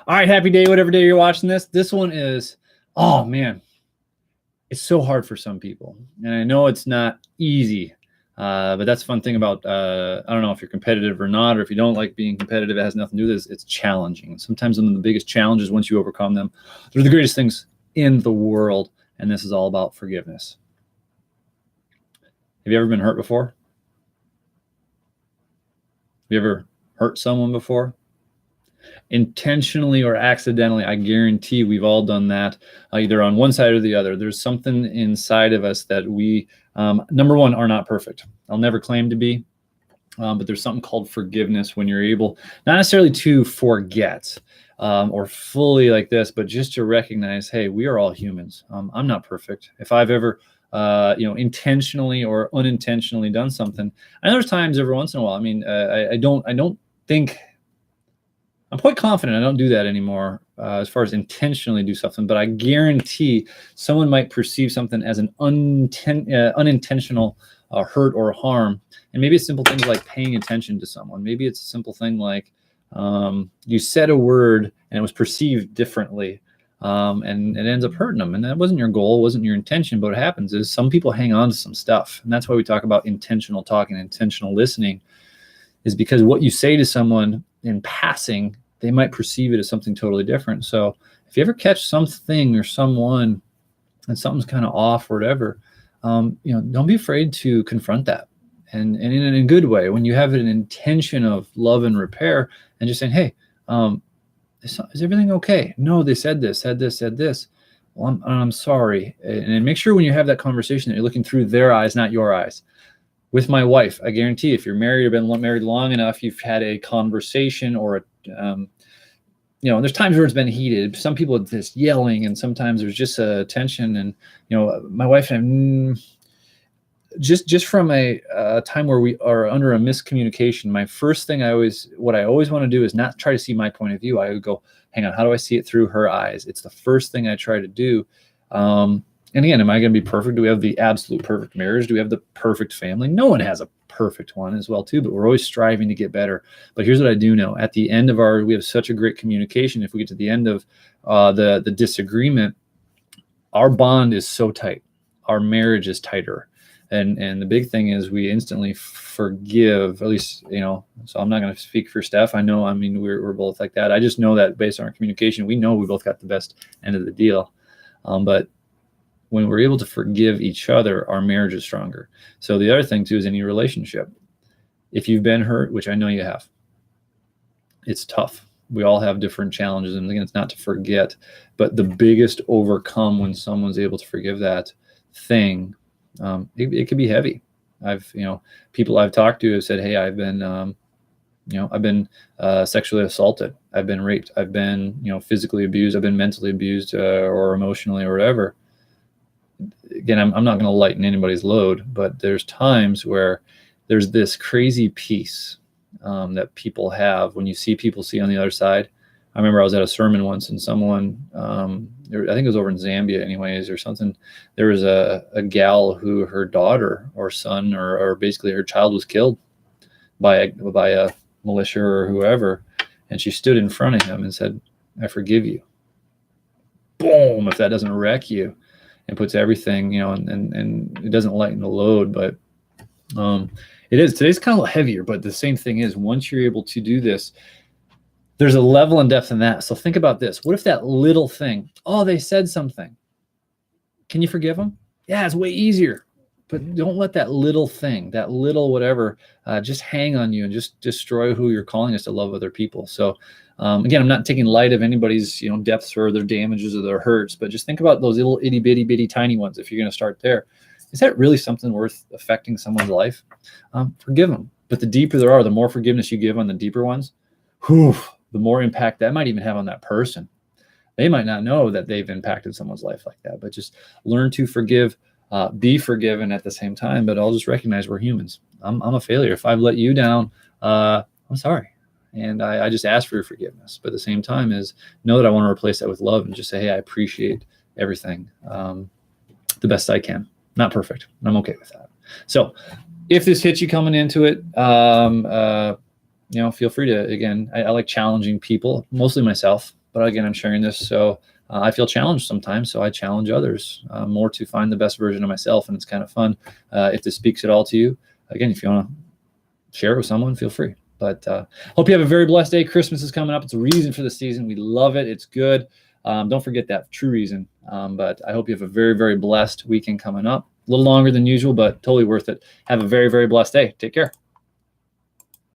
All right, happy day, whatever day you're watching this. This one is, oh man, it's so hard for some people. And I know it's not easy, but that's the fun thing about, I don't know if you're competitive or not, or if you don't like being competitive, it has nothing to do with this. It's challenging. Sometimes some of the biggest challenges, once you overcome them, they're the greatest things in the world. And this is all about forgiveness. Have you ever been hurt before? Have you ever hurt someone before? Intentionally or accidentally, I guarantee we've all done that, either on one side or the other. There's something inside of us that we, number one, are not perfect. I'll never claim to be, but there's something called forgiveness when you're able, not necessarily to forget or fully like this, but just to recognize, hey, we are all humans. I'm not perfect. If I've ever intentionally or unintentionally done something, and there's times every once in a while. I mean, I don't think. I'm quite confident I don't do that anymore as far as intentionally do something, but I guarantee someone might perceive something as an unintentional hurt or harm. And maybe it's simple things like paying attention to someone. Maybe it's a simple thing like you said a word and it was perceived differently, and it ends up hurting them. And that wasn't your goal, wasn't your intention. But what happens is some people hang on to some stuff. And that's why we talk about intentional talking, intentional listening, is because what you say to someone in passing, they might perceive it as something totally different. So if you ever catch something or someone and something's kind of off or whatever, don't be afraid to confront that. And in a good way, when you have an intention of love and repair and just saying, hey, is everything okay? No, they said this. Well, I'm sorry. And make sure when you have that conversation that you're looking through their eyes, not your eyes. With my wife, I guarantee if you're married or been married long enough, you've had a conversation or there's times where it's been heated. Some people are just yelling, and sometimes there's just a tension. And my wife and I, just from a time where we are under a miscommunication, my first thing what I always want to do is not try to see my point of view. I would go, hang on, how do I see it through her eyes? It's the first thing I try to do. And again, am I going to be perfect? Do we have the absolute perfect marriage? Do we have the perfect family? No one has a perfect one as well, too, but we're always striving to get better. But here's what I do know. At the end of we have such a great communication. If we get to the end of the disagreement, our bond is so tight. Our marriage is tighter. And the big thing is we instantly forgive, at least, so I'm not going to speak for Steph. We're both like that. I just know that based on our communication, we know we both got the best end of the deal. But when we're able to forgive each other, our marriage is stronger. So the other thing too is any relationship. If you've been hurt, which I know you have, it's tough. We all have different challenges. And again, it's not to forget, but the biggest overcome when someone's able to forgive that thing, it could be heavy. People I've talked to have said, hey, I've been sexually assaulted. I've been raped. I've been, physically abused. I've been mentally abused or emotionally or whatever. Again, I'm not going to lighten anybody's load, but there's times where there's this crazy peace that people have when you see people see on the other side. I remember I was at a sermon once and someone, I think it was over in Zambia anyways or something. There was a gal who her daughter or son or basically her child was killed by a militia or whoever. And she stood in front of him and said, I forgive you. Boom, if that doesn't wreck you. And puts everything, and it doesn't lighten the load, but it is. Today's kind of heavier, but the same thing is once you're able to do this, there's a level and depth in that. So think about this. What if that little thing, they said something. Can you forgive them? Yeah, it's way easier. But don't let that little thing, that little whatever, just hang on you and just destroy who you're calling us to love other people. So again, I'm not taking light of anybody's depths or their damages or their hurts, but just think about those little itty bitty tiny ones. If you're going to start there, is that really something worth affecting someone's life? Forgive them. But the deeper there are, the more forgiveness you give on the deeper ones, the more impact that might even have on that person. They might not know that they've impacted someone's life like that, but just learn to forgive. Be forgiven at the same time, but I'll just recognize we're humans. I'm a failure. If I've let you down, I'm sorry. And I just ask for your forgiveness. But at the same time is know that I want to replace that with love and just say, hey, I appreciate everything the best I can. Not perfect. And I'm okay with that. So if this hits you coming into it, feel free to, again, I like challenging people, mostly myself. But again, I'm sharing this so I feel challenged sometimes, so I challenge others more to find the best version of myself, and it's kind of fun. If this speaks at all to you, again, if you want to share it with someone, feel free. But hope you have a very blessed day. Christmas is coming up. It's a reason for the season. We love it. It's good. Don't forget that true reason. But I hope you have a very, very blessed weekend coming up. A little longer than usual, but totally worth it. Have a very, very blessed day. Take care.